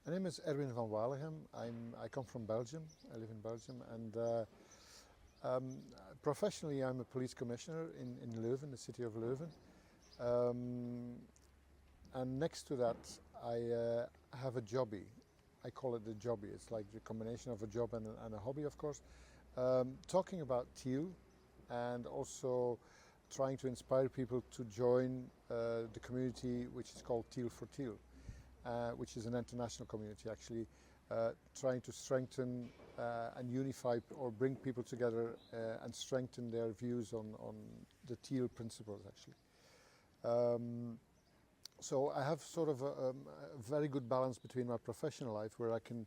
My name is Erwin Van Waeleghem. I come from Belgium. I live in Belgium, and professionally I'm a police commissioner in Leuven, the City of Leuven. And next to that I have a jobby. I call it the jobby. It's like the combination of a job and a hobby, of course. Talking about Teal and also trying to inspire people to join the community which is called Teal for Teal. Which is an international community actually, trying to strengthen and unify or bring people together and strengthen their views on the Teal principles actually. So I have sort of a very good balance between my professional life where I can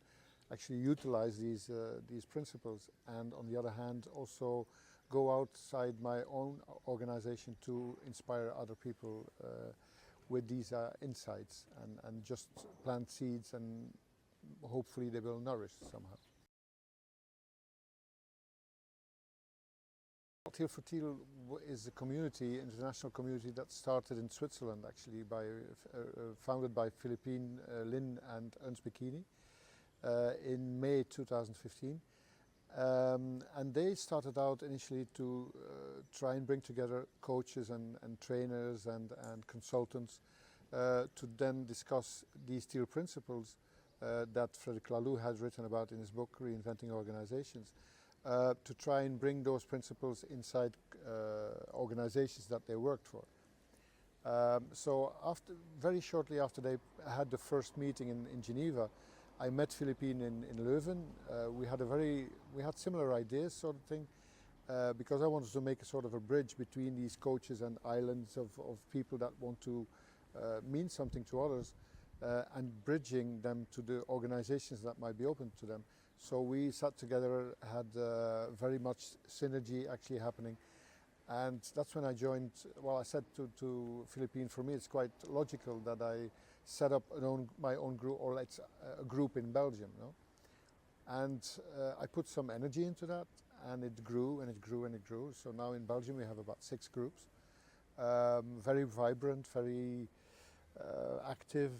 actually utilize these principles, and on the other hand also go outside my own organization to inspire other people with these insights and just plant seeds, and hopefully they will nourish somehow. Teal for Teal is a community, international community that started in Switzerland actually, founded by Philippine Lin and Ernst Bikini in May 2015. And they started out initially to try and bring together coaches and trainers and consultants to then discuss these Teal principles that Frederic Laloux had written about in his book Reinventing Organizations, to try and bring those principles inside organizations that they worked for. So very shortly after they had the first meeting in Geneva, I met Philippine in Leuven. We had similar ideas, sort of thing, because I wanted to make a sort of a bridge between these coaches and islands of people that want to mean something to others, and bridging them to the organizations that might be open to them. So we sat together, had very much synergy actually happening, and that's when I joined. Well, I said to Philippine, for me it's quite logical that I set up my own group, or let's a group in Belgium, no? And I put some energy into that, and it grew and it grew and it grew. So now in Belgium we have about 6 groups, very vibrant, very active,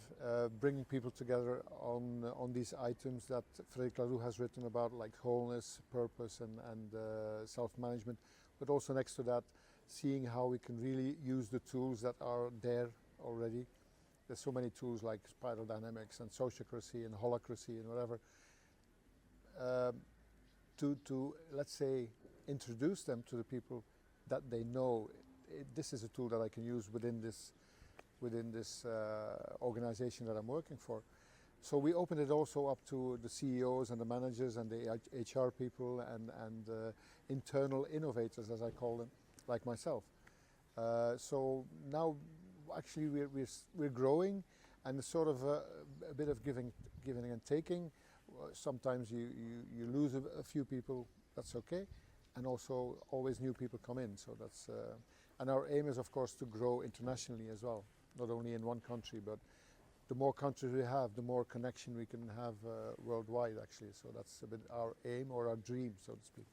bringing people together on these items that Frederic Laloux has written about, like wholeness, purpose, and self-management. But also next to that, seeing how we can really use the tools that are there already. There's so many tools like spiral dynamics and sociocracy and holacracy and whatever, to let's say introduce them to the people that they know. This is a tool that I can use within this organization that I'm working for. So we opened it also up to the CEOs and the managers and the HR people and internal innovators, as I call them, like myself. So now actually we're growing, and it's sort of a bit of giving and taking. Sometimes you lose a few people, that's okay, and also always new people come in. So that's and our aim is of course to grow internationally as well, not only in one country, but the more countries we have, the more connection we can have worldwide actually. So that's a bit our aim or our dream, so to speak.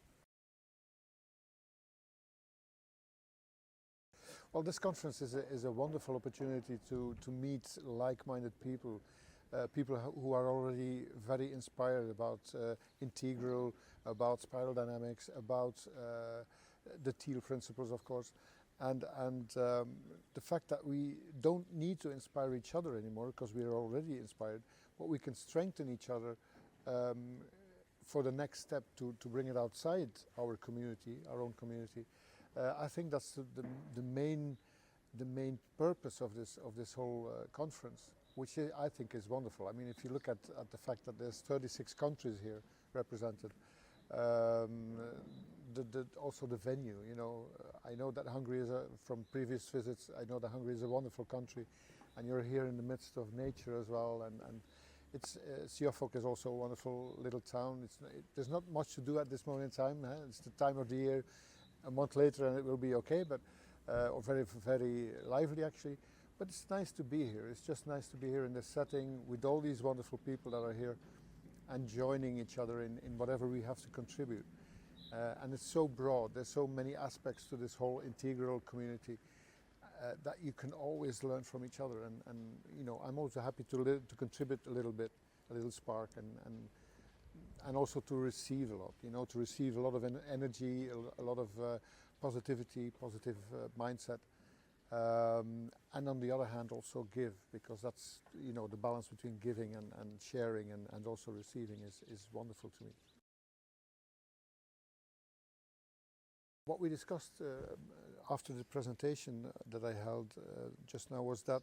Well, this conference is a wonderful opportunity to meet like-minded people, people who are already very inspired about integral, about spiral dynamics, about the Teal principles, of course, and the fact that we don't need to inspire each other anymore because we are already inspired, but we can strengthen each other for the next step to bring it outside our community, our own community. I think that's the main purpose of this whole conference, which I think is wonderful. I mean, if you look at the fact that there's 36 countries here represented, also the venue. You know, I know that Hungary is from previous visits. I know that Hungary is a wonderful country, and you're here in the midst of nature as well. And it's Siofok is also a wonderful little town. There's not much to do at this moment in time. It's the time of the year. A month later and it will be okay, but or very, very lively actually. But it's nice to be here. It's just nice to be here in this setting with all these wonderful people that are here and joining each other in whatever we have to contribute. And it's so broad. There's so many aspects to this whole integral community that you can always learn from each other. And you know, I'm also happy to contribute a little bit a little spark, and also to receive a lot, you know, to receive a lot of energy, a lot of positivity, positive mindset. And on the other hand also give, because that's, you know, the balance between giving and sharing and also receiving is wonderful to me. What we discussed after the presentation that I held just now was that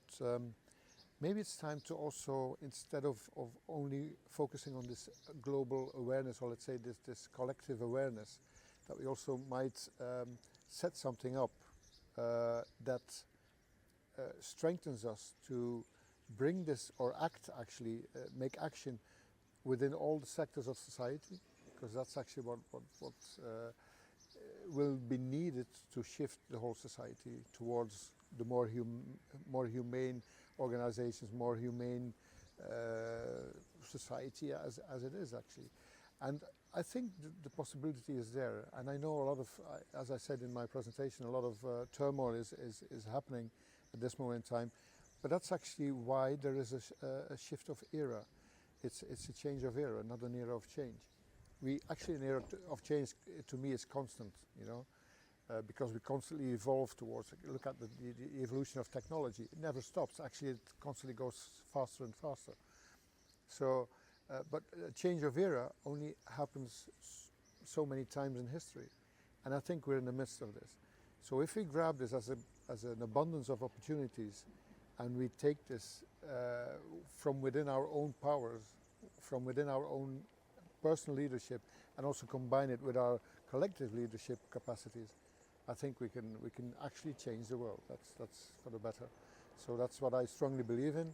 maybe it's time to also, instead of only focusing on this global awareness, or let's say this collective awareness, that we also might set something up that strengthens us to bring this, or make action within all the sectors of society, because that's actually what will be needed to shift the whole society towards the more humane organizations, more humane society as it is actually. And I think the possibility is there, and I know a lot of, as I said in my presentation, a lot of turmoil is happening at this moment in time, but that's actually why there is a shift of era. It's a change of era, not an era of change. An era of change to me is constant, you know, because we constantly evolve towards, look at the evolution of technology. It never stops, actually it constantly goes faster and faster. So, but a change of era only happens so many times in history, and I think we're in the midst of this. So if we grab this as an abundance of opportunities, and we take this from within our own powers, from within our own personal leadership, and also combine it with our collective leadership capacities, I think we can actually change the world. That's for the better. So that's what I strongly believe in.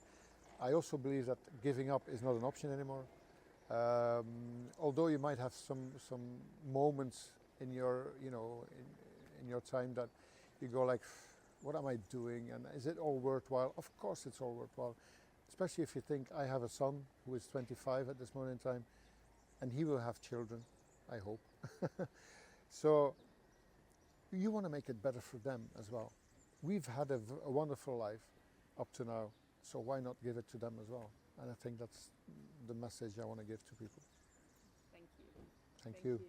I also believe that giving up is not an option anymore. Although you might have some moments in your, you know, in your time that you go like, what am I doing, and is it all worthwhile? Of course it's all worthwhile, especially if you think, I have a son who is 25 at this moment in time, and he will have children, I hope. So you want to make it better for them as well. We've had a wonderful life up to now, so why not give it to them as well? And I think that's the message I want to give to people. Thank you. Thank you.